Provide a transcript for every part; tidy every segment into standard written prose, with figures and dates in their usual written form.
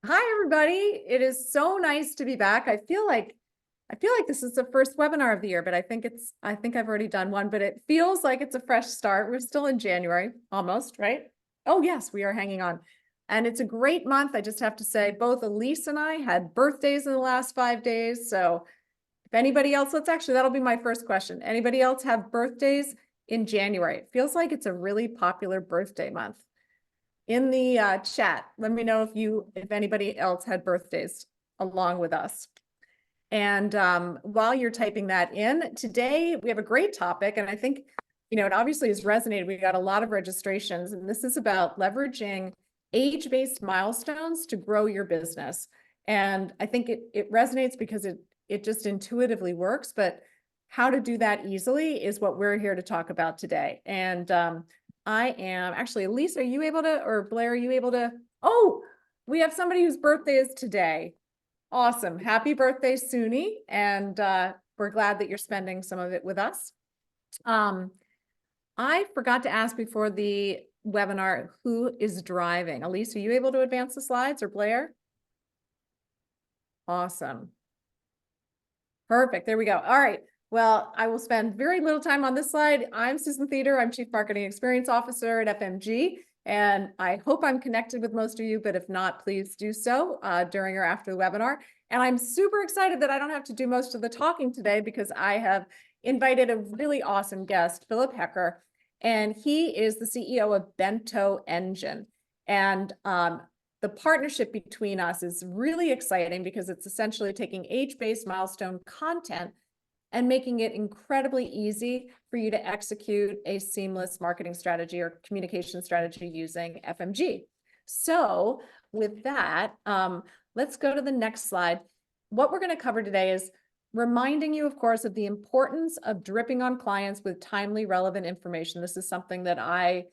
Hi, everybody. It is so nice to be back. I feel like this is the first webinar of the year, but I think I've already done one, but it feels like it's a fresh start. We're still in January, almost, right? Oh, yes, we are hanging on. And it's a great month. I just have to say, both Elise and I had birthdays in the last 5 days. So if anybody else, that'll be my first question. Anybody else have birthdays in January? It feels like it's a really popular birthday month. In the chat, let me know if anybody else had birthdays along with us. And while you're typing that in, today we have a great topic, and I think, it obviously has resonated. We got a lot of registrations, and this is about leveraging age-based milestones to grow your business. And I think it resonates because it just intuitively works, but how to do that easily is what we're here to talk about today. And I am actually, Elise, are you able to, or Blair, are you able to? Oh, we have somebody whose birthday is today. Awesome. Happy birthday, Suni. And we're glad that you're spending some of it with us. I forgot to ask before the webinar, who is driving? Elise, are you able to advance the slides, or Blair? Awesome. Perfect. There we go. All right. Well, I will spend very little time on this slide. I'm Susan Theder. I'm Chief Marketing Experience Officer at FMG. And I hope I'm connected with most of you, but if not, please do so during or after the webinar. And I'm super excited that I don't have to do most of the talking today because I have invited a really awesome guest, Philipp Hecker, and he is the CEO of Bento Engine. And the partnership between us is really exciting because it's essentially taking age-based milestone content and making it incredibly easy for you to execute a seamless marketing strategy or communication strategy using FMG. So with that, let's go to the next slide. What we're going to cover today is reminding you, of course, of the importance of dripping on clients with timely, relevant information. This is something that I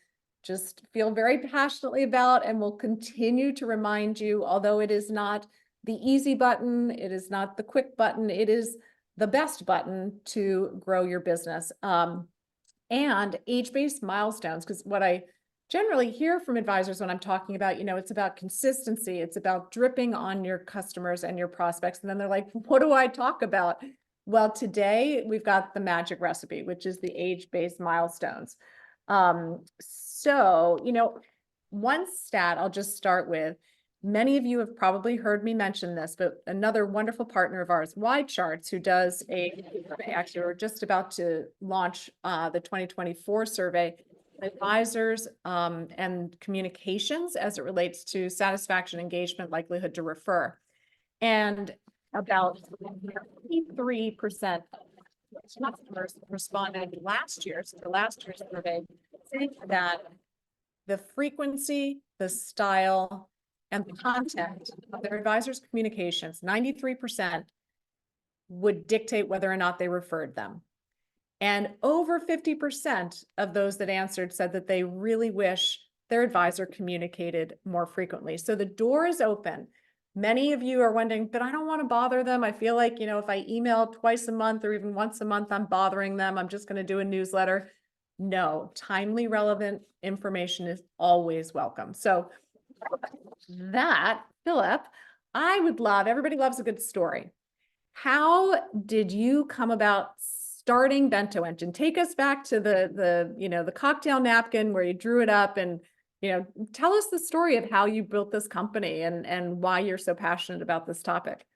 just feel very passionately about and will continue to remind you, although it is not the easy button, it is not the quick button, it is the best button to grow your business. And age-based milestones, because what I generally hear from advisors when I'm talking about, it's about consistency, it's about dripping on your customers and your prospects. And then they're like, what do I talk about? Well, today we've got the magic recipe, which is the age-based milestones. So, one stat I'll just start with. Many of you have probably heard me mention this, but another wonderful partner of ours, YCharts, who does actually, we're just about to launch the 2024 survey, advisors and communications as it relates to satisfaction, engagement, likelihood to refer. And about 53% of customers responded last year, so the last year's survey, saying that the frequency, the style, and the content of their advisors' communications, 93% would dictate whether or not they referred them. And over 50% of those that answered said that they really wish their advisor communicated more frequently. So the door is open. Many of you are wondering, but I don't want to bother them. I feel like, if I email twice a month or even once a month, I'm bothering them. I'm just going to do a newsletter. No, timely, relevant information is always welcome. So that, Philipp, I would love, everybody loves a good story. How did you come about starting Bento Engine? Take us back to the cocktail napkin where you drew it up, and tell us the story of how you built this company and why you're so passionate about this topic.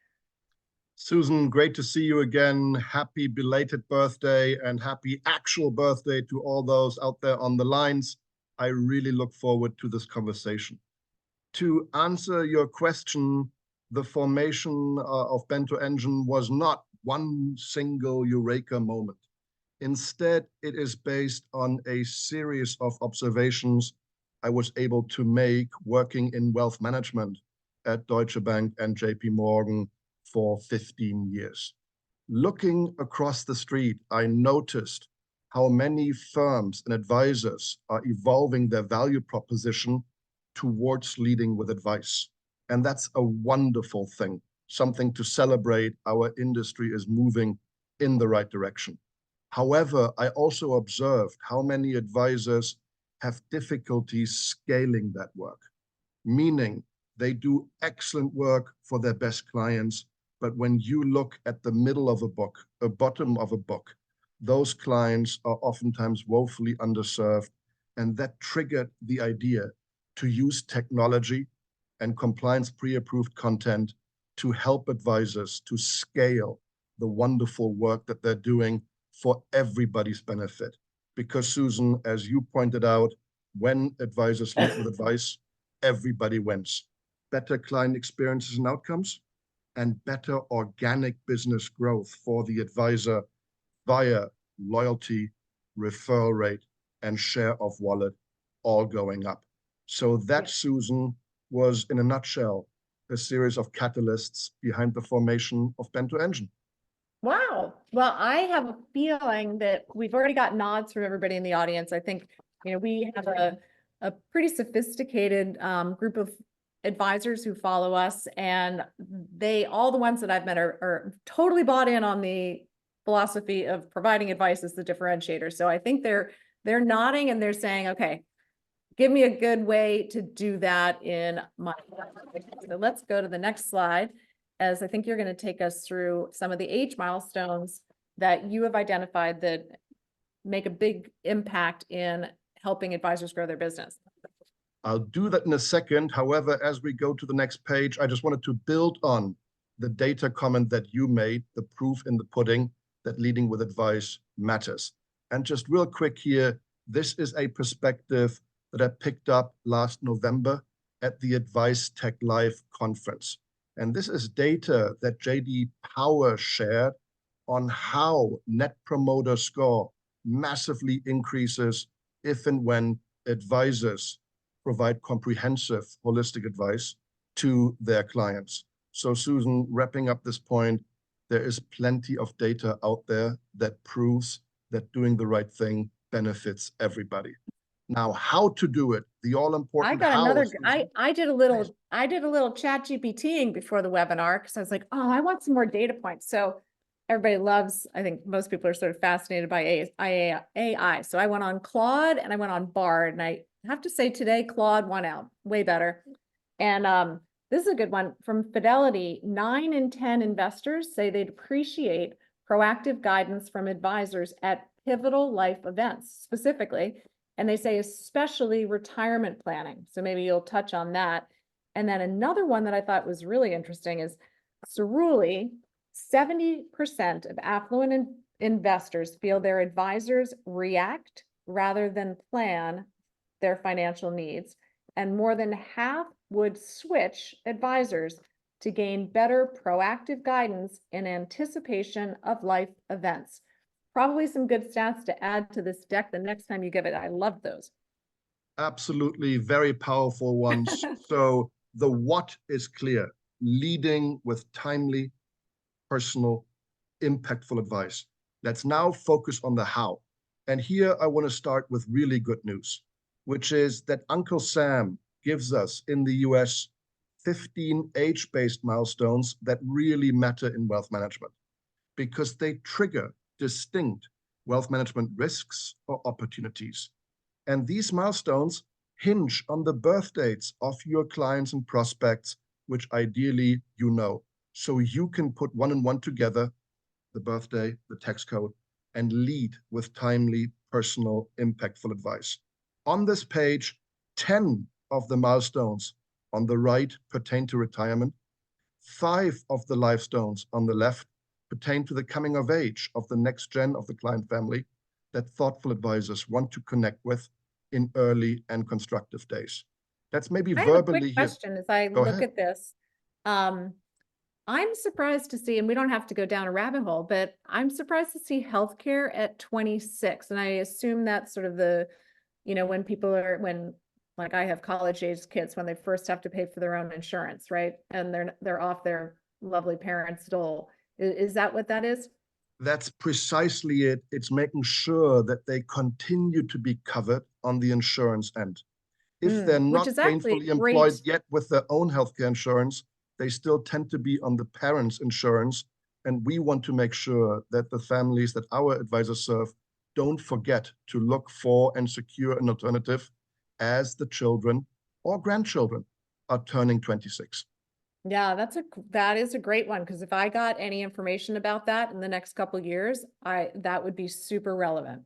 Susan, great to see you again. Happy belated birthday and happy actual birthday to all those out there on the lines. I really look forward to this conversation. To answer your question, the formation of Bento Engine was not one single eureka moment. Instead, it is based on a series of observations I was able to make working in wealth management at Deutsche Bank and JP Morgan for 15 years. Looking across the street, I noticed how many firms and advisors are evolving their value proposition towards leading with advice. And that's a wonderful thing, something to celebrate. Our industry is moving in the right direction. However, I also observed how many advisors have difficulties scaling that work, meaning They do excellent work for their best clients. But when you look at the middle of a book, a bottom of a book, those clients are oftentimes woefully underserved. And that triggered the idea to use technology and compliance pre-approved content to help advisors to scale the wonderful work that they're doing for everybody's benefit. Because Susan, as you pointed out, when advisors lead with advice, everybody wins. Better client experiences and outcomes, and better organic business growth for the advisor via loyalty, referral rate, and share of wallet all going up. So that, Susan, was in a nutshell a series of catalysts behind the formation of Bento Engine. Wow. Well, I have a feeling that we've already got nods from everybody in the audience. I think, we have a pretty sophisticated group of advisors who follow us, and all the ones that I've met are totally bought in on the philosophy of providing advice as the differentiator. So I think they're nodding and they're saying, okay, give me a good way to do that in my. So let's go to the next slide, as I think you're going to take us through some of the age milestones that you have identified that make a big impact in helping advisors grow their business. I'll do that in a second. However, as we go to the next page, I just wanted to build on the data comment that you made, the proof in the pudding that leading with advice matters. And just real quick here, this is a perspective that I picked up last November at the Advice Tech Live conference. And this is data that JD Power shared on how Net Promoter Score massively increases if and when advisors provide comprehensive, holistic advice to their clients. So Susan, wrapping up this point, there is plenty of data out there that proves that doing the right thing benefits everybody. Now, how to do it, the all-important I got how. another, I did a little chat GPTing before the webinar because I was like, oh, I want some more data points. So everybody loves, I think most people are sort of fascinated by AI. So I went on Claude and I went on Bard, and I have to say today, Claude won out, way better. And this is a good one from Fidelity. 9 in 10 investors say they'd appreciate proactive guidance from advisors at pivotal life events specifically. And they say especially retirement planning. So maybe you'll touch on that. And then another one that I thought was really interesting is Cerulli. 70% of affluent investors feel their advisors react rather than plan their financial needs. And more than half would switch advisors to gain better proactive guidance in anticipation of life events. Probably some good stats to add to this deck the next time you give it. I love those. Absolutely, very powerful ones. So the what is clear: leading with timely, personal, impactful advice. Let's now focus on the how. And here I want to start with really good news, which is that Uncle Sam gives us in the US 15 age-based milestones that really matter in wealth management because they trigger distinct wealth management risks or opportunities. And these milestones hinge on the birth dates of your clients and prospects, which ideally you know. So you can put one and one together, the birthday, the tax code, and lead with timely, personal, impactful advice. On this page, 10 of the milestones on the right pertain to retirement. 5 of the milestones on the left pertain to the coming of age of the next gen of the client family that thoughtful advisors want to connect with in early and constructive days. That's maybe I have a verbally quick question as I Go look ahead. at this. I'm surprised to see, and we don't have to go down a rabbit hole, but I'm surprised to see healthcare at 26. And I assume that's sort of when people when like I have college age kids, when they first have to pay for their own insurance, right? And they're off their lovely parents' dole. Is that what that is? That's precisely it. It's making sure that they continue to be covered on the insurance end. If they're Which not is actually gainfully employed yet with their own healthcare insurance, they still tend to be on the parents' insurance. And we want to make sure that the families that our advisors serve don't forget to look for and secure an alternative as the children or grandchildren. are turning 26. Yeah, that is a great one, because if I got any information about that in the next couple years, that would be super relevant.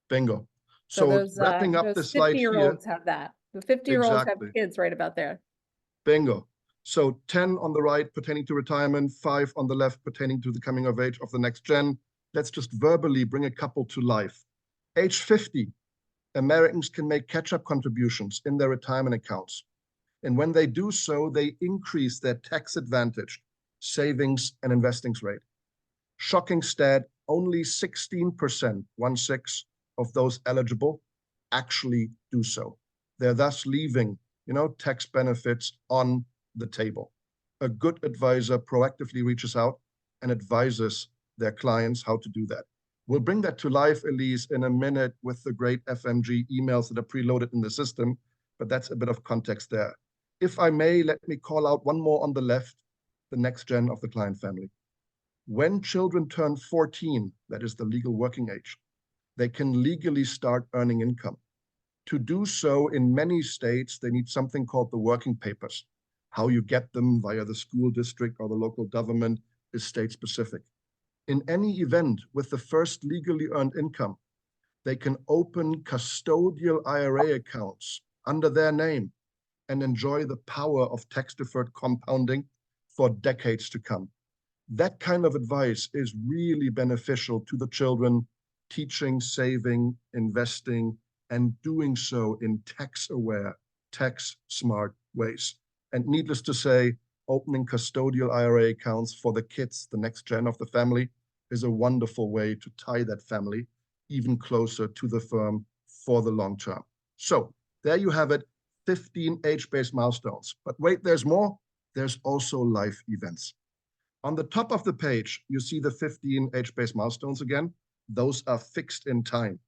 Bingo. So So wrapping up the those slide here. 50-year-olds have that. The 50-year-olds have Exactly. kids right about there. Bingo. So 10 on the right pertaining to retirement, 5 on the left pertaining to the coming of age of the next gen. Let's just verbally bring a couple to life. Age 50, Americans can make catch-up contributions in their retirement accounts. And when they do so, they increase their tax-advantaged savings and investings rate. Shocking stat, only 16%, 1/6, of those eligible actually do so. They're thus leaving, tax benefits on the table. A good advisor proactively reaches out and advises their clients how to do that. We'll bring that to life, Elise, in a minute with the great FMG emails that are preloaded in the system, but that's a bit of context there. If I may, let me call out one more on the left, the next gen of the client family. When children turn 14, that is the legal working age, they can legally start earning income. To do so in many states, they need something called the working papers. How you get them via the school district or the local government is state specific. In any event, with the first legally earned income, they can open custodial IRA accounts under their name and enjoy the power of tax-deferred compounding for decades to come. That kind of advice is really beneficial to the children, teaching, saving, investing, and doing so in tax-aware, tax-smart ways. And needless to say, opening custodial IRA accounts for the kids, the next gen of the family, is a wonderful way to tie that family even closer to the firm for the long term. So there you have it, 15 age-based milestones. But wait, there's more. There's also life events. On the top of the page, you see the 15 age-based milestones again. Those are fixed in time.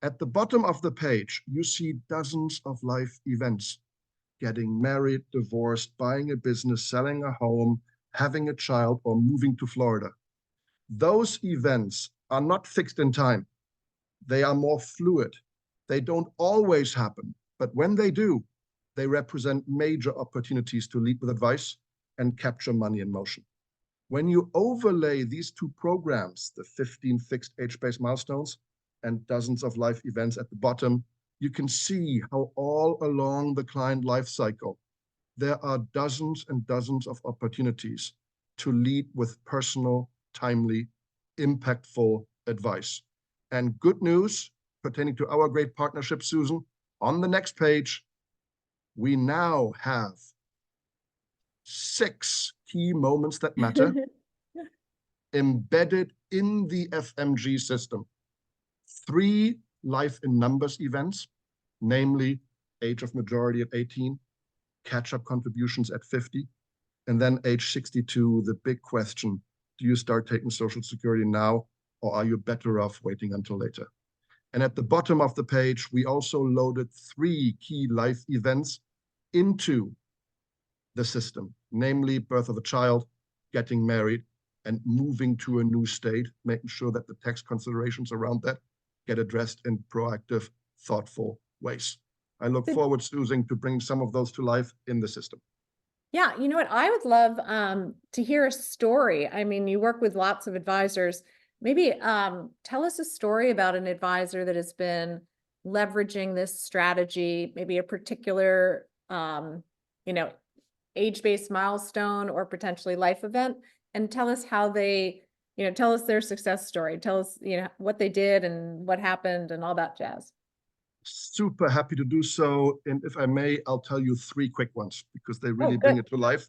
At the bottom of the page, you see dozens of life events. Getting married, divorced, buying a business, selling a home, having a child, or moving to Florida. Those events are not fixed in time. They are more fluid. They don't always happen, but when they do, they represent major opportunities to lead with advice and capture money in motion. When you overlay these two programs, the 15 fixed age-based milestones and dozens of life events at the bottom, you can see how all along the client life cycle, there are dozens and dozens of opportunities to lead with personal, timely, impactful advice. And good news pertaining to our great partnership, Susan, on the next page, we now have 6 key moments that matter embedded in the FMG system. 3 life in numbers events, namely age of majority at 18, catch-up contributions at 50, and then age 62, the big question, do you start taking Social Security now, or are you better off waiting until later? And at the bottom of the page, we also loaded 3 key life events into the system, namely birth of a child, getting married, and moving to a new state, making sure that the tax considerations around that get addressed in proactive, thoughtful ways. I look forward, Susan, to bring some of those to life in the system. Yeah, you know what? I would love to hear a story. I mean, you work with lots of advisors. Maybe tell us a story about an advisor that has been leveraging this strategy, maybe a particular, age-based milestone or potentially life event, and tell us how they, tell us their success story. Tell us, what they did and what happened and all that jazz. Super happy to do so. And if I may, I'll tell you 3 quick ones because they really bring it to life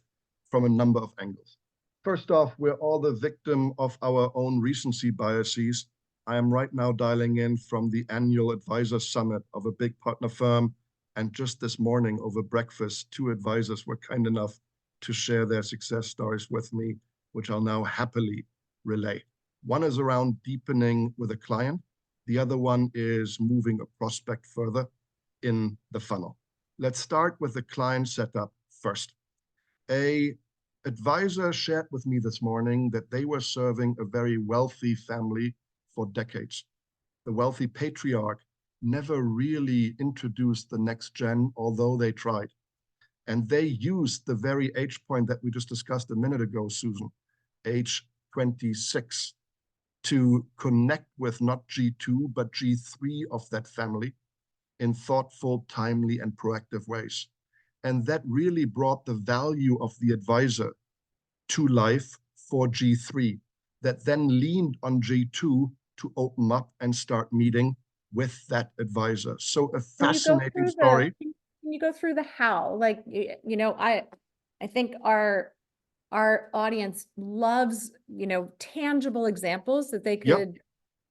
from a number of angles. First off, we're all the victim of our own recency biases. I am right now dialing in from the annual advisor summit of a big partner firm. And just this morning over breakfast, 2 advisors were kind enough to share their success stories with me, which I'll now happily relay. One is around deepening with a client. The other one is moving a prospect further in the funnel. Let's start with the client setup first. An advisor shared with me this morning that they were serving a very wealthy family for decades. The wealthy patriarch never really introduced the next gen, although they tried. And they used the very age point that we just discussed a minute ago, Susan, age 26, to connect with not G2, but G3 of that family in thoughtful, timely, and proactive ways. And that really brought the value of the advisor to life for G3, that then leaned on G2 to open up and start meeting with that advisor. So a fascinating story. Can you go through the how? Like, you know, I think our audience loves, you know, tangible examples that they could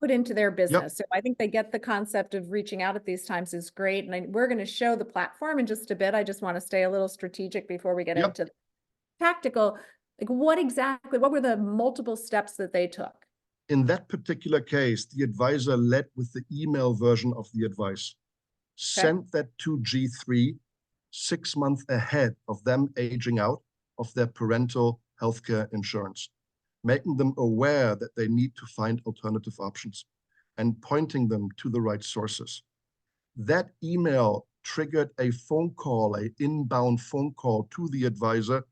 put into their business. So I think they get the concept of reaching out at these times is great. And we're going to show the platform in just a bit. I just want to stay a little strategic before we get into the tactical. Like, what were the multiple steps that they took? In that particular case, the advisor led with the email version of the advice, sent that to G3 6 months ahead of them aging out of their parental healthcare insurance, making them aware that they need to find alternative options and pointing them to the right sources. That email triggered a phone call, an inbound phone call to the advisor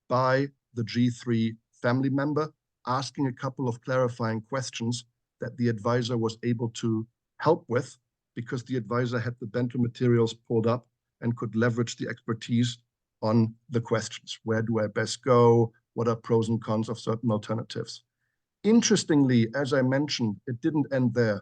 by the G3 family member, asking a couple of clarifying questions that the advisor was able to help with because the advisor had the Bento materials pulled up and could leverage the expertise on the questions. Where do I best go? What are pros and cons of certain alternatives? Interestingly, as I mentioned, it didn't end there.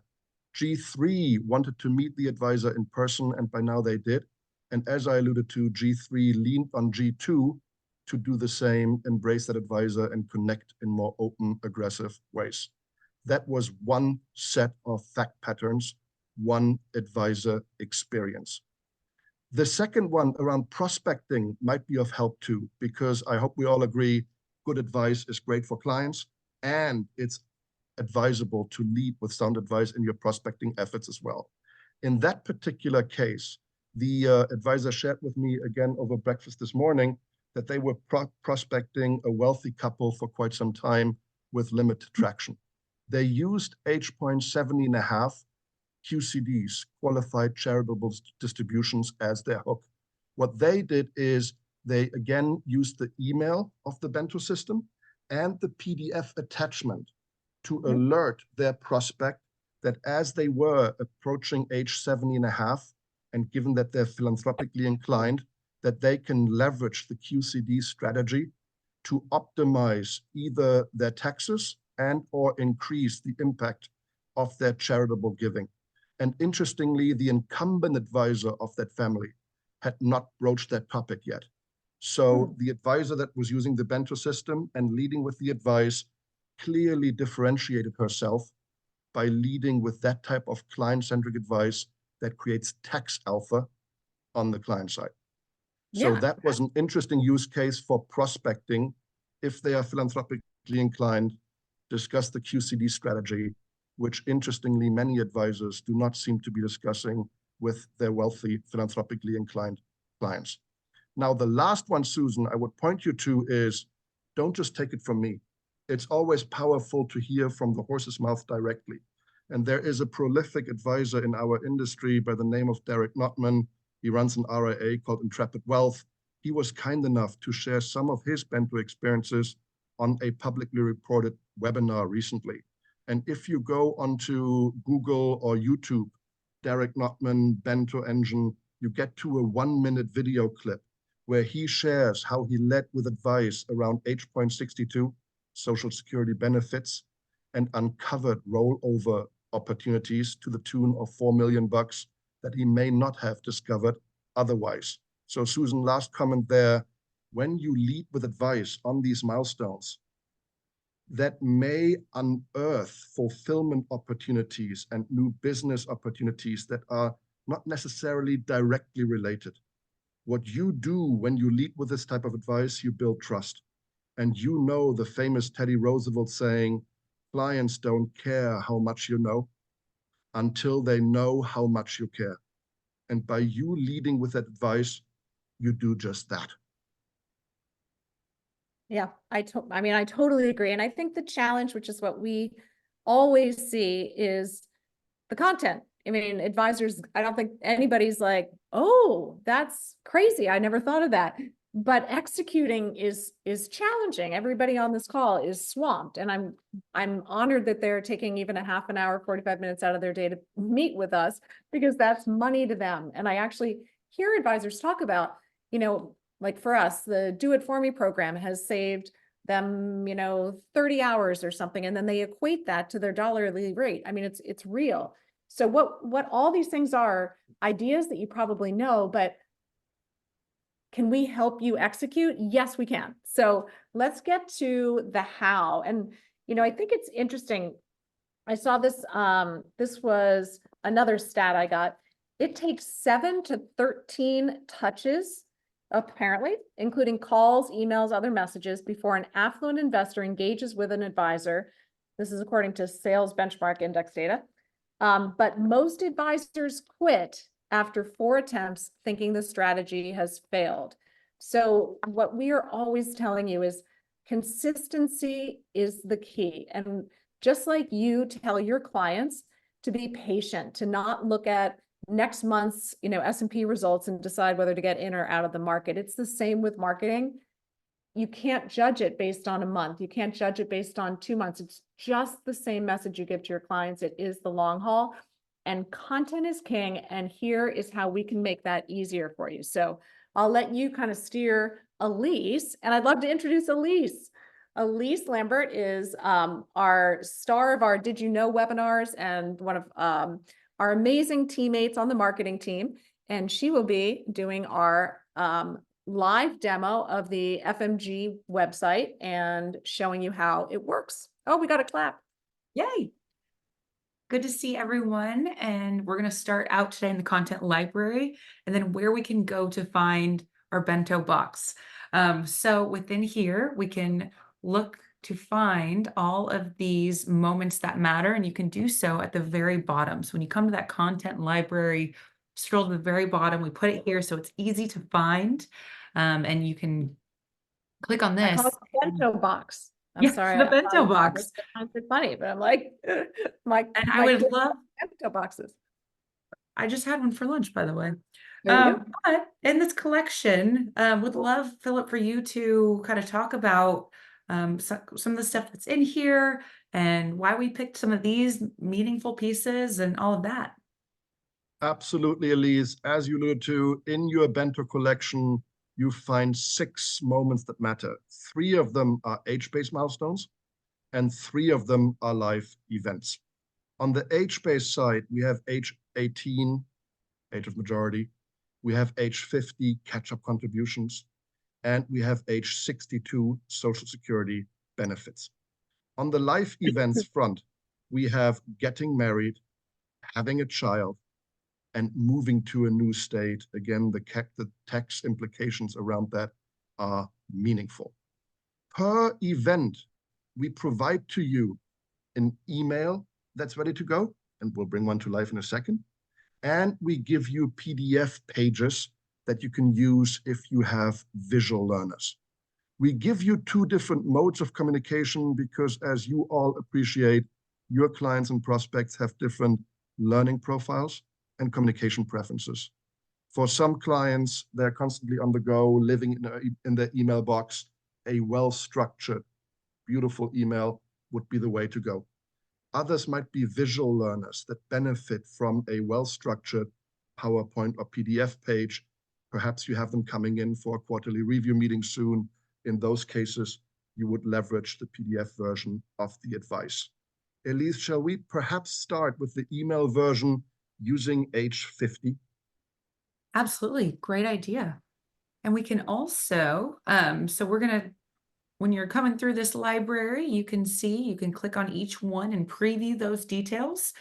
G3 wanted to meet the advisor in person, and by now they did. And as I alluded to, G3 leaned on G2 to do the same, embrace that advisor, and connect in more open, aggressive ways. That was one set of fact patterns, one advisor experience. The second one around prospecting might be of help too, because I hope we all agree good advice is great for clients, and it's advisable to lead with sound advice in your prospecting efforts as well. In that particular case, the advisor shared with me again over breakfast this morning that they were prospecting a wealthy couple for quite some time with limited traction. They used H.70.5 QCDs, qualified charitable distributions, as their hook. What they did is they again used the email of the Bento system and the PDF attachment to alert their prospect that as they were approaching age 70.5, and given that they're philanthropically inclined, that they can leverage the QCD strategy to optimize either their taxes and or increase the impact of their charitable giving. And interestingly, the incumbent advisor of that family had not broached that topic yet. So the advisor that was using the Bento system and leading with the advice clearly differentiated herself by leading with that type of client-centric advice that creates tax alpha on the client side. So that was an interesting use case for prospecting. If they are philanthropically inclined, discuss the QCD strategy, which interestingly many advisors do not seem to be discussing with their wealthy philanthropically inclined clients. Now, the last one, Susan, I would point you to is, don't just take it from me. It's always powerful to hear from the horse's mouth directly. And there is a prolific advisor in our industry by the name of Derek Notman. He runs an RIA called Intrepid Wealth. He was kind enough to share some of his Bento experiences on a publicly reported webinar recently. And if you go onto Google or YouTube, Derek Notman, Bento Engine, you get to a 1-minute video clip where he shares how he led with advice around H.62, Social Security benefits, and uncovered rollover opportunities to the tune of $4 million that he may not have discovered otherwise. So Susan, last comment there, when you lead with advice on these milestones, that may unearth fulfillment opportunities and new business opportunities that are not necessarily directly related. What you do when you lead with this type of advice, you build trust. And you know the famous Teddy Roosevelt saying, clients don't care how much you know until they know how much you care. And by you leading with that advice, you do just that. Yeah, I totally agree. And I think the challenge, which is what we always see, is the content. I mean, advisors, I don't think anybody's like, oh, that's crazy. I never thought of that. But executing is challenging. Everybody on this call is swamped. And I'm honored that they're taking even a half an hour, 45 minutes out of their day to meet with us, because that's money to them. And I actually hear advisors talk about, like for us, the Do It For Me program has saved them, 30 hours or something. And then they equate that to their hourly rate. I mean, it's real. So what all these things are ideas that you probably know, but can we help you execute? Yes, we can. So let's get to the how. And, I think it's interesting. I saw this, this was another stat I got. It takes 7 to 13 touches, apparently, including calls, emails, other messages, before an affluent investor engages with an advisor. This is according to Sales Benchmark Index data. But most advisors quit after 4 attempts, thinking the strategy has failed. So what we are always telling you is consistency is the key. And just like you tell your clients to be patient, to not look at next month's, S&P results and decide whether to get in or out of the market. It's the same with marketing. You can't judge it based on a month. You can't judge it based on 2 months. It's just the same message you give to your clients. It is the long haul, and content is king. And here is how we can make that easier for you. So I'll let you kind of steer Elise, and I'd love to introduce Elise. Elise Lambert is our star of our Did You Know webinars and one of our amazing teammates on the marketing team. And she will be doing our live demo of the FMG website and showing you how it works. Oh, we got a clap. Yay. Good to see everyone. And we're going to start out today in the content library and then where we can go to find our bento box. So within here, we can look to find all of these moments that matter, and you can do so at the very bottom. So when you come to that content library, scroll to the very bottom, we put it here so it's easy to find, and you can click on I this. call it the bento box. I'm Yes, sorry. the bento box. It's funny, but I'm like, I would love bento boxes. I just had one for lunch, by the way. There you go. But in this collection, would love, Philip, for you to kind of talk about some of the stuff that's in here and why we picked some of these meaningful pieces and all of that. Absolutely, Elise. As you alluded to, in your Bento collection, you find 6 moments that matter. 3 of them are age-based milestones, and 3 of them are live events. On the age-based side, we have age 18, age of majority. We have age 50, catch-up contributions. And we have age 62, Social Security benefits. On the live events front, we have getting married, having a child, and moving to a new state. Again, the tax implications around that are meaningful. Per event, we provide to you an email that's ready to go, and we'll bring one to life in a second. And we give you PDF pages that you can use if you have visual learners. We give you 2 different modes of communication because, as you all appreciate, your clients and prospects have different learning profiles and communication preferences. For some clients, they're constantly on the go, living in their email box. A well-structured, beautiful email would be the way to go. Others might be visual learners that benefit from a well-structured PowerPoint or PDF page. Perhaps you have them coming in for a quarterly review meeting soon. In those cases, you would leverage the PDF version of the advice. Elise, shall we perhaps start with the email version using age 50? Absolutely. Great idea. And we can also, so we're going to, when you're coming through this library, you can click on each one and preview those details.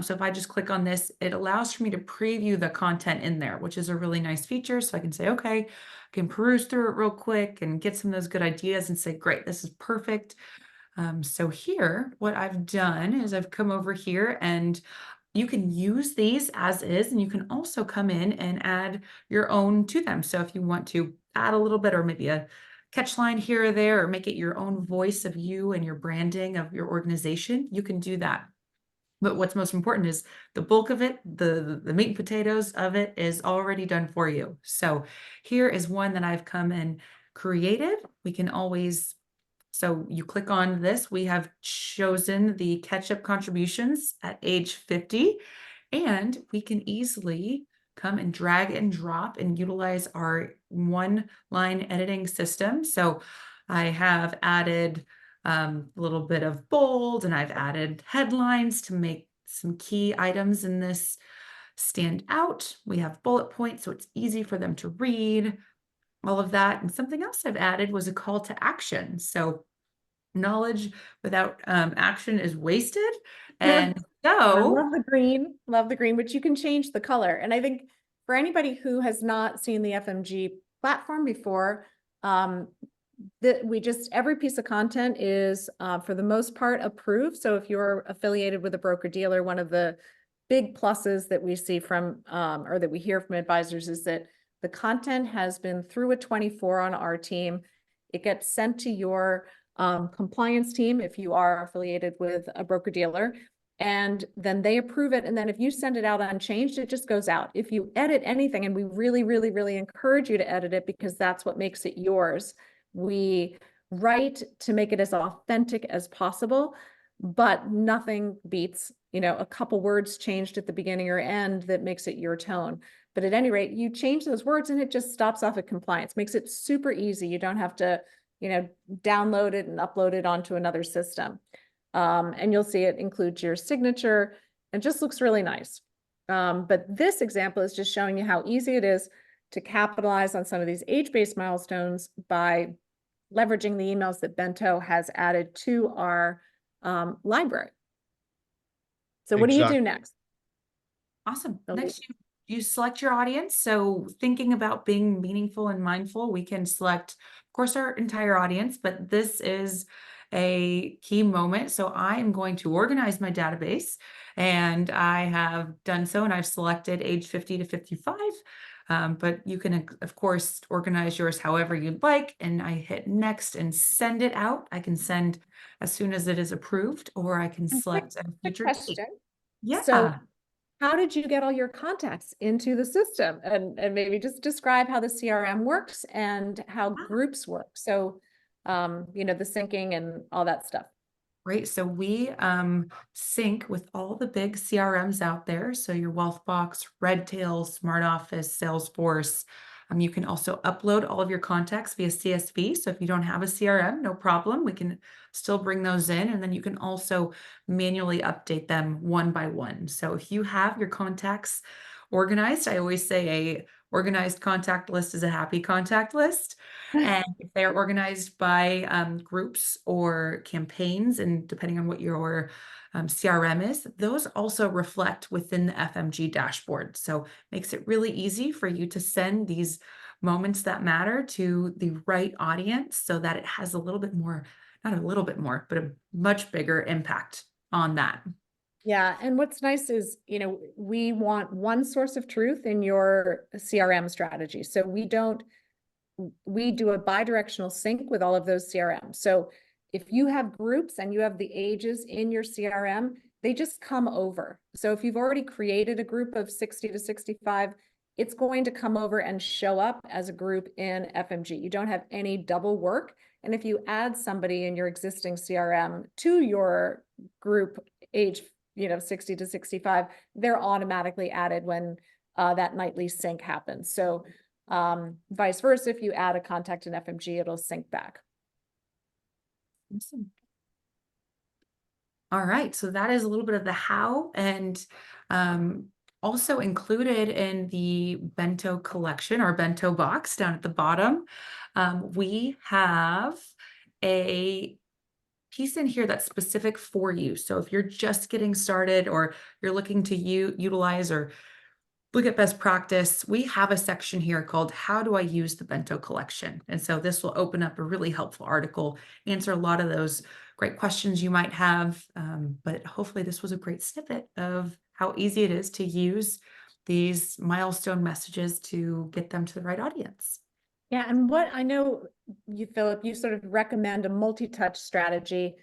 So if I just click on this, it allows for me to preview the content in there, which is a really nice feature. So I can say, okay, I can peruse through it real quick and get some of those good ideas and say, great, this is perfect. So here, what I've done is I've come over here, and you can use these as is, and you can also come in and add your own to them. So if you want to add a little bit, or maybe a catch line here or there, or make it your own voice of you and your branding of your organization, you can do that. But what's most important is the bulk of it, the meat and potatoes of it is already done for you. So here is one that I've come and created. We can always, so you click on this, we have chosen the ketchup contributions at age 50, and we can easily come and drag and drop and utilize our one line editing system. So I have added a little bit of bold, and I've added headlines to make some key items in this stand out. We have bullet points, so it's easy for them to read, all of that. And something else I've added was a call to action. So knowledge without action is wasted. And I so, love the green, which you can change the color. And I think for anybody who has not seen the FMG platform before, that every piece of content is for the most part approved. So if you're affiliated with a broker dealer, one of the big pluses that we see from or that we hear from advisors is that the content has been through a 24 on our team. It gets sent to your compliance team if you are affiliated with a broker dealer, and then they approve it. And then if you send it out unchanged, it just goes out. If you edit anything, and we really, really, really encourage you to edit it because that's what makes it yours. We write to make it as authentic as possible, but nothing beats, a couple words changed at the beginning or end that makes it your tone. But at any rate, you change those words and it just stops off at compliance, makes it super easy. You don't have to, download it and upload it onto another system. And you'll see it includes your signature. It just looks really nice. But this example is just showing you how easy it is to capitalize on some of these age-based milestones by leveraging the emails that Bento has added to our library. So what do you do next? awesome. Next, you select your audience. So thinking about being meaningful and mindful, we can select, of course, our entire audience, but this is a key moment. So I am going to organize my database, and I have done so, and I've selected age 50 to 55. But you can, of course, organize yours however you'd like. And I hit next and send it out. I can send as soon as it is approved, or I can select a future date. Question. Yeah. So how did you get all your contacts into the system? And maybe just describe how the CRM works and how groups work. So, the syncing and all that stuff. Right. So we sync with all the big CRMs out there. So your Wealthbox, Redtail, Smart Office, Salesforce. You can also upload all of your contacts via CSV. So if you don't have a CRM, no problem. We can still bring those in. And then you can also manually update them one by one. So if you have your contacts organized, I always say a organized contact list is a happy contact list. And if they're organized by groups or campaigns, and depending on what your CRM is, those also reflect within the FMG dashboard. So makes it really easy for you to send these moments that matter to the right audience so that it has a little bit more, not a little bit more, but a much bigger impact on that. Yeah. And what's nice is, we want one source of truth in your CRM strategy. So we do a bi-directional sync with all of those CRMs. So if you have groups and you have the ages in your CRM, they just come over. So if you've already created a group of 60 to 65, it's going to come over and show up as a group in FMG. You don't have any double work. And if you add somebody in your existing CRM to your group age, 60 to 65, they're automatically added when that nightly sync happens. So vice versa, if you add a contact in FMG, it'll sync back. Awesome. All right, so that is a little bit of the how, and also included in the Bento collection, or Bento box down at the bottom, we have a piece in here that's specific for you. So if you're just getting started, or you're looking to utilize or look at best practice, we have a section here called How Do I Use the Bento Collection? And so this will open up a really helpful article, answer a lot of those great questions you might have. But hopefully this was a great snippet of how easy it is to use these milestone messages to get them to the right audience. Yeah, and what I know you, Philip, you sort of recommend a multi-touch strategy.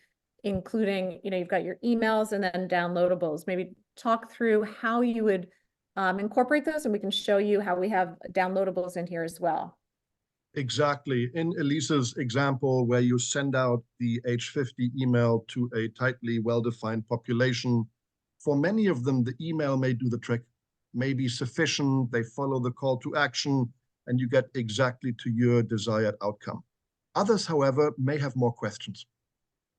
including, you've got your emails and then downloadables. Maybe talk through how you would incorporate those, and we can show you how we have downloadables in here as well. Exactly. In Elisa's example, where you send out the age 50 email to a tightly well-defined population, for many of them, the email may do the trick, may be sufficient, they follow the call to action, and you get exactly to your desired outcome. Others, however, may have more questions.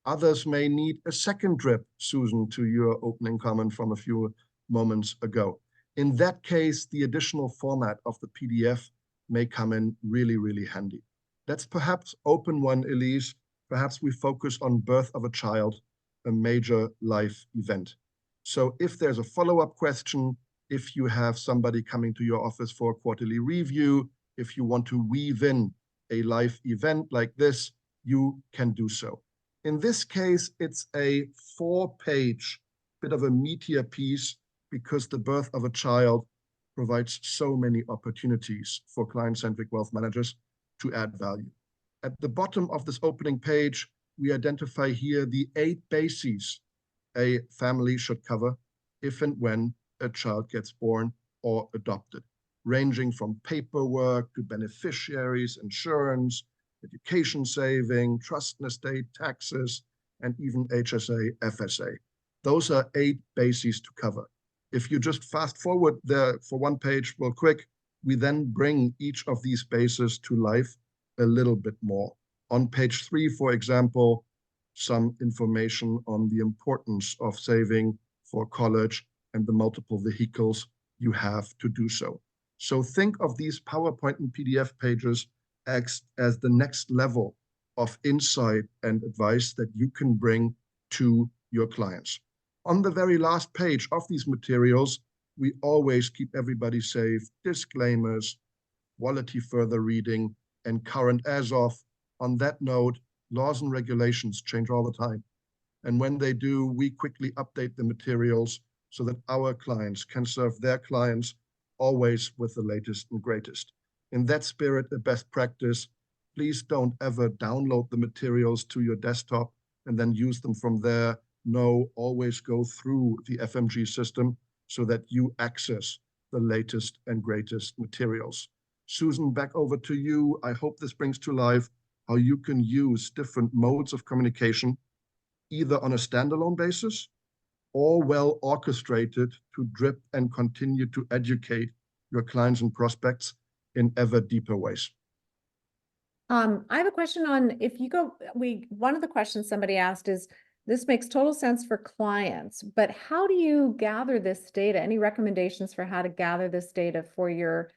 Others may need a second drip, Susan, to your opening comment from a few moments ago. In that case, the additional format of the PDF may come in really, really handy. Let's perhaps open one, Elise. Perhaps we focus on birth of a child, a major life event. So if there's a follow-up question, if you have somebody coming to your office for a quarterly review, if you want to weave in a life event like this, you can do so. In this case, it's a 4-page, bit of a meatier piece, because the birth of a child provides so many opportunities for client-centric wealth managers to add value. At the bottom of this opening page, we identify here the 8 bases a family should cover if and when a child gets born or adopted, ranging from paperwork to beneficiaries, insurance, education saving, trust and estate, taxes, and even HSA, FSA. Those are 8 bases to cover. If you just fast forward there for one page real quick, we then bring each of these bases to life a little bit more. On page 3, for example, some information on the importance of saving for college and the multiple vehicles you have to do so. So think of these PowerPoint and PDF pages as the next level of insight and advice that you can bring to your clients. On the very last page of these materials, we always keep everybody safe, disclaimers, quality further reading, and current as of. On that note, laws and regulations change all the time. And when they do, we quickly update the materials so that our clients can serve their clients always with the latest and greatest. In that spirit, a best practice, please don't ever download the materials to your desktop and then use them from there. No, always go through the FMG system so that you access the latest and greatest materials. Susan, back over to you. I hope this brings to life how you can use different modes of communication, either on a standalone basis or well orchestrated to drip and continue to educate your clients and prospects in ever deeper ways. I have a question on one of the questions somebody asked is, this makes total sense for clients, but how do you gather this data? Any recommendations for how to gather this data for your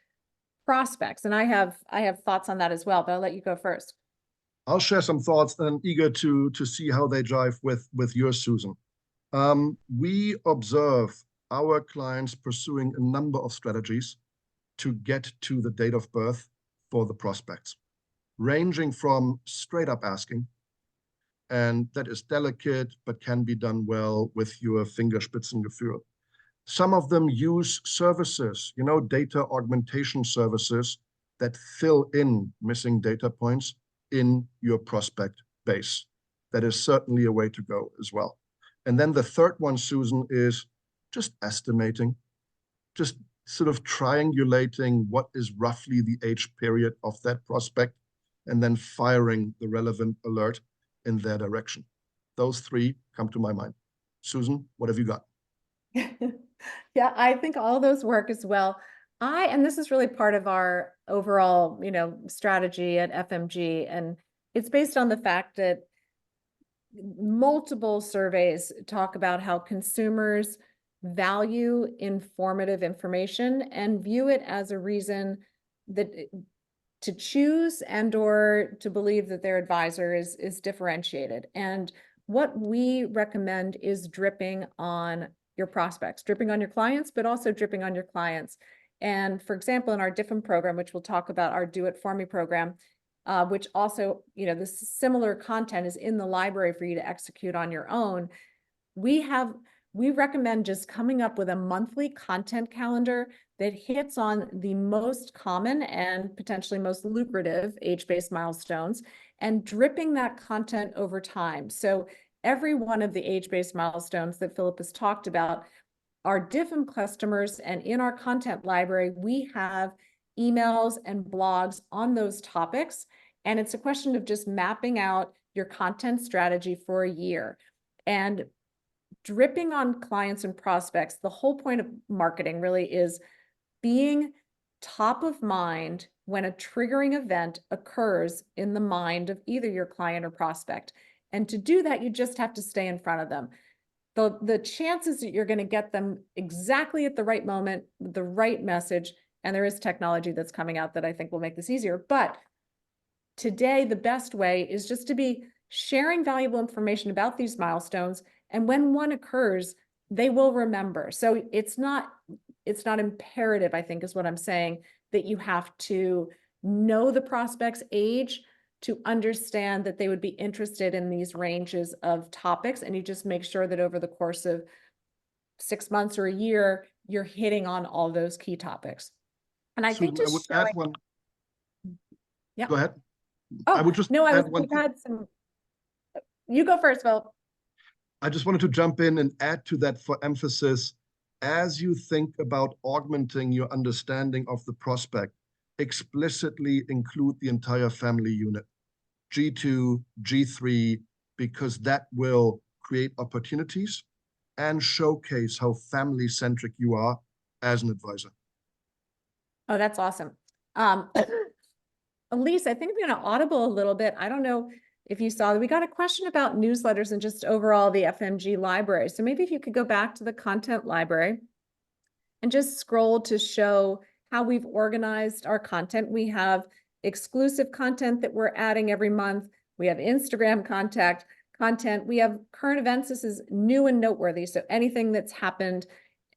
prospects? And I have thoughts on that as well, but I'll let you go first. I'll share some thoughts and I'm eager to see how they jive with yours, Susan. We observe our clients pursuing a number of strategies to get to the date of birth for the prospects, ranging from straight up asking, and that is delicate, but can be done well with your Fingerspitzengefühl. Some of them use services, data augmentation services that fill in missing data points in your prospect base. That is certainly a way to go as well. And then the third one, Susan, is just estimating, just sort of triangulating what is roughly the age period of that prospect, and then firing the relevant alert in their direction. Those 3 come to my mind. Susan, what have you got? Yeah, I think all those work as well. And this is really part of our overall, strategy at FMG. And it's based on the fact that multiple surveys talk about how consumers value informative information and view it as a reason that to choose and or to believe that their advisor is differentiated. And what we recommend is dripping on your prospects, dripping on your clients, but also dripping on your clients. And for example, in our different program, which we'll talk about, our Do It For Me program, which also, this similar content is in the library for you to execute on your own. We recommend just coming up with a monthly content calendar that hits on the most common and potentially most lucrative age-based milestones and dripping that content over time. So every one of the age-based milestones that Philipp has talked about are different customers, and in our content library, we have emails and blogs on those topics. And it's a question of just mapping out your content strategy for a year and dripping on clients and prospects. The whole point of marketing really is being top of mind when a triggering event occurs in the mind of either your client or prospect. And to do that, you just have to stay in front of them. The chances that you're going to get them exactly at the right moment, with the right message, and there is technology that's coming out that I think will make this easier. But today, the best way is just to be sharing valuable information about these milestones. And when one occurs, they will remember. So it's not imperative, I think is what I'm saying, that you have to know the prospect's age to understand that they would be interested in these ranges of topics. And you just make sure that over the course of 6 months or a year, you're hitting on all those key topics. And I think Susan, I would just add showing, one. yeah. Go ahead. Oh, I would just no, add one we've thing. had some, you go first, Phil. I just wanted to jump in and add to that for emphasis. As you think about augmenting your understanding of the prospect, explicitly include the entire family unit, G2, G3, because that will create opportunities and showcase how family-centric you are as an advisor. Oh, that's awesome. Elise, I think I'm going to audible a little bit. I don't know if you saw that we got a question about newsletters and just overall the FMG library. So maybe if you could go back to the content library and just scroll to show how we've organized our content. We have exclusive content that we're adding every month. We have Instagram content. We have current events. This is new and noteworthy. So anything that's happened,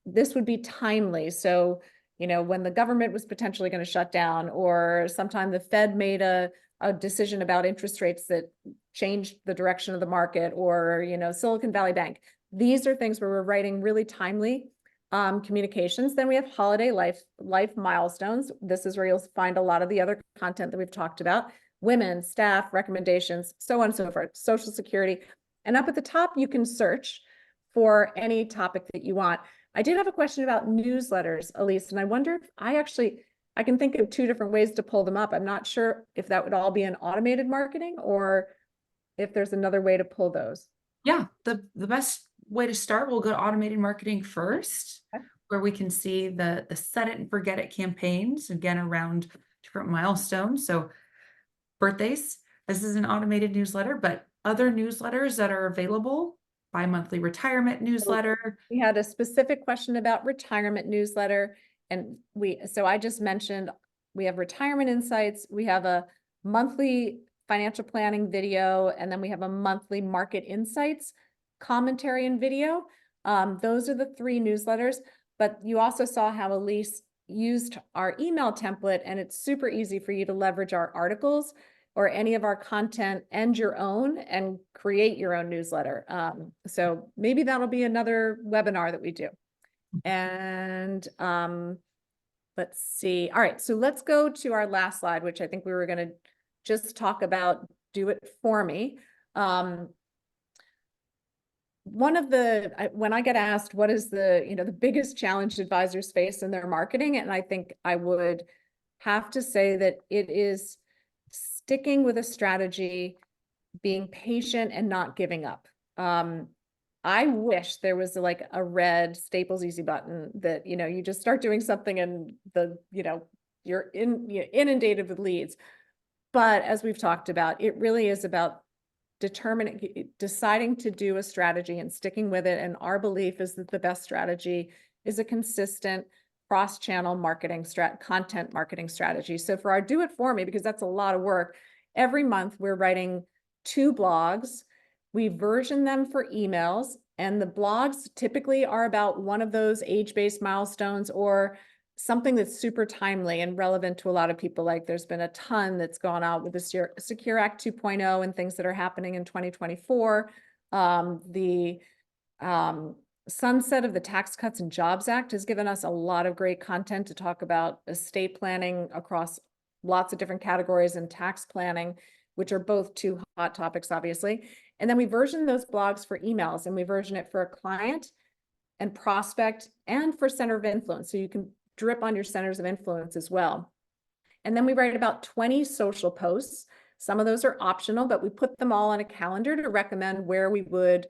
this would be timely. So, you know, when the government was potentially going to shut down, or sometime the Fed made a decision about interest rates that changed the direction of the market, or, you know, Silicon Valley Bank. These are things where we're writing really timely communications. Then we have holiday life milestones. This is where you'll find a lot of the other content that we've talked about. Women, staff, recommendations, so on and so forth, Social Security. And up at the top, you can search for any topic that you want. I did have a question about newsletters, Elise, and I wonder if I can think of 2 different ways to pull them up. I'm not sure if that would all be in automated marketing or if there's another way to pull those. Yeah, the best way to start, we'll go to automated marketing first, Okay. where we can see the set it and forget it campaigns, again, around different milestones. So birthdays, this is an automated newsletter, but other newsletters that are available, bi-monthly retirement newsletter. We had a specific question about retirement newsletter, and so I just mentioned we have retirement insights, we have a monthly financial planning video, and then we have a monthly market insights commentary and video. Those are the 3 newsletters, but you also saw how Elise used our email template, and it's super easy for you to leverage our articles or any of our content and your own and create your own newsletter. So maybe that'll be another webinar that we do. And let's see. All right, so let's go to our last slide, which I think we were going to just talk about do it for me. One of when I get asked what is the biggest challenge advisors face in their marketing, and I think I would have to say that it is sticking with a strategy, being patient and not giving up. I wish there was like a red Staples Easy button that, you just start doing something and you're inundated with leads. But as we've talked about, it really is about deciding to do a strategy and sticking with it. And our belief is that the best strategy is a consistent cross-channel marketing content marketing strategy. So for our do it for me, because that's a lot of work, every month we're writing 2 blogs. We version them for emails, and the blogs typically are about one of those age-based milestones or something that's super timely and relevant to a lot of people. Like there's been a ton that's gone out with the Secure Act 2.0 and things that are happening in 2024. The sunset of the Tax Cuts and Jobs Act has given us a lot of great content to talk about estate planning across lots of different categories and tax planning. which are both two hot topics, obviously. And then we version those blogs for emails, and we version it for a client and prospect and for center of influence. So you can drip on your centers of influence as well. And then we write about 20 social posts. Some of those are optional, but we put them all on a calendar to recommend where we would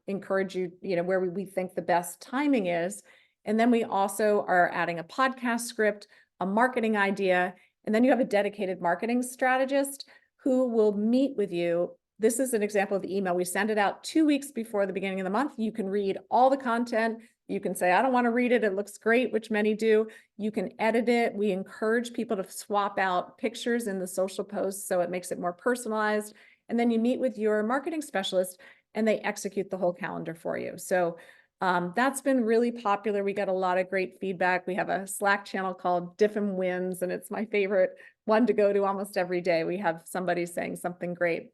encourage you, where we think the best timing is. And then we also are adding a podcast script, a marketing idea, and then you have a dedicated marketing strategist who will meet with you. This is an example of the email. We send it out 2 weeks before the beginning of the month. You can read all the content. You can say, I don't want to read it. It looks great, which many do. You can edit it. We encourage people to swap out pictures in the social posts so it makes it more personalized. And then you meet with your marketing specialist and they execute the whole calendar for you. So that's been really popular. We get a lot of great feedback. We have a Slack channel called Diff'em Wins, and it's my favorite one to go to almost every day. We have somebody saying something great.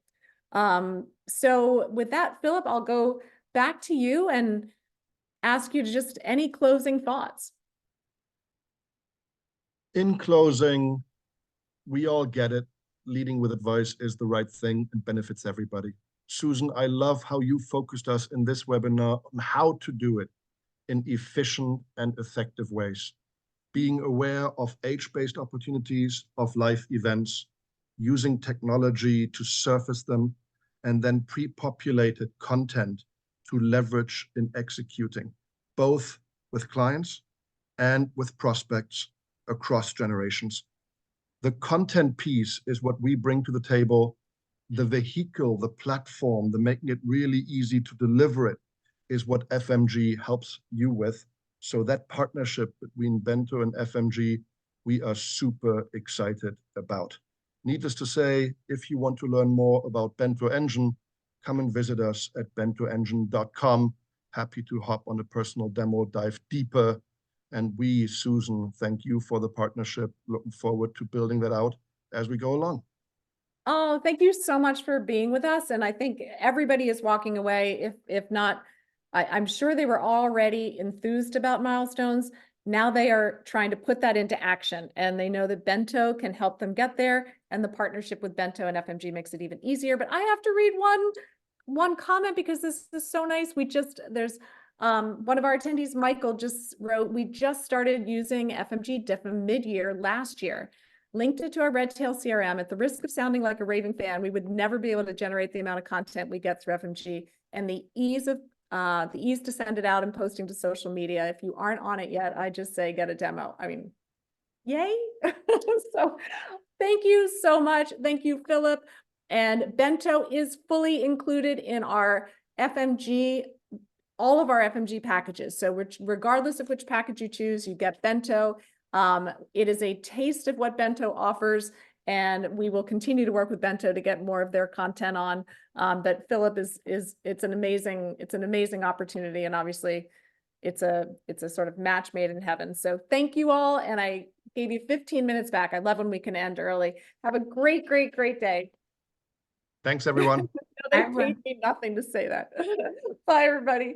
So with that, Philip, I'll go back to you and ask you to just any closing thoughts. In closing, we all get it. Leading with advice is the right thing and benefits everybody. Susan, I love how you focused us in this webinar on how to do it in efficient and effective ways. Being aware of age-based opportunities, of life events, using technology to surface them, and then pre-populated content to leverage in executing, both with clients and with prospects across generations. The content piece is what we bring to the table. The vehicle, the platform, the making it really easy to deliver it is what FMG helps you with. So that partnership between Bento and FMG, we are super excited about. Needless to say, if you want to learn more about Bento Engine, come and visit us at bentoengine.com. Happy to hop on a personal demo, dive deeper. And we, Susan, thank you for the partnership. Looking forward to building that out as we go along. Oh, thank you so much for being with us. And I think everybody is walking away. If not, I'm sure they were already enthused about Milestones. Now they are trying to put that into action, and they know that Bento can help them get there. And the partnership with Bento and FMG makes it even easier. But I have to read one comment because this is so nice. There's one of our attendees, Michael, just wrote, we just started using FMG Diff'em mid-year last year. Linked it to our Redtail CRM. At the risk of sounding like a raving fan, we would never be able to generate the amount of content we get through FMG, and the ease to send it out and posting to social media. If you aren't on it yet, I just say get a demo. I mean, yay. So thank you so much. Thank you, Philip. And Bento is fully included in our FMG, all of our FMG packages. So regardless of which package you choose, you get Bento. It is a taste of what Bento offers, and we will continue to work with Bento to get more of their content on. But Philip it's an amazing opportunity, and obviously it's a sort of match made in heaven. So thank you all, and I gave you 15 minutes back. I love when we can end early. Have a great day. Thanks, everyone. They paid me nothing to say that. Bye, everybody.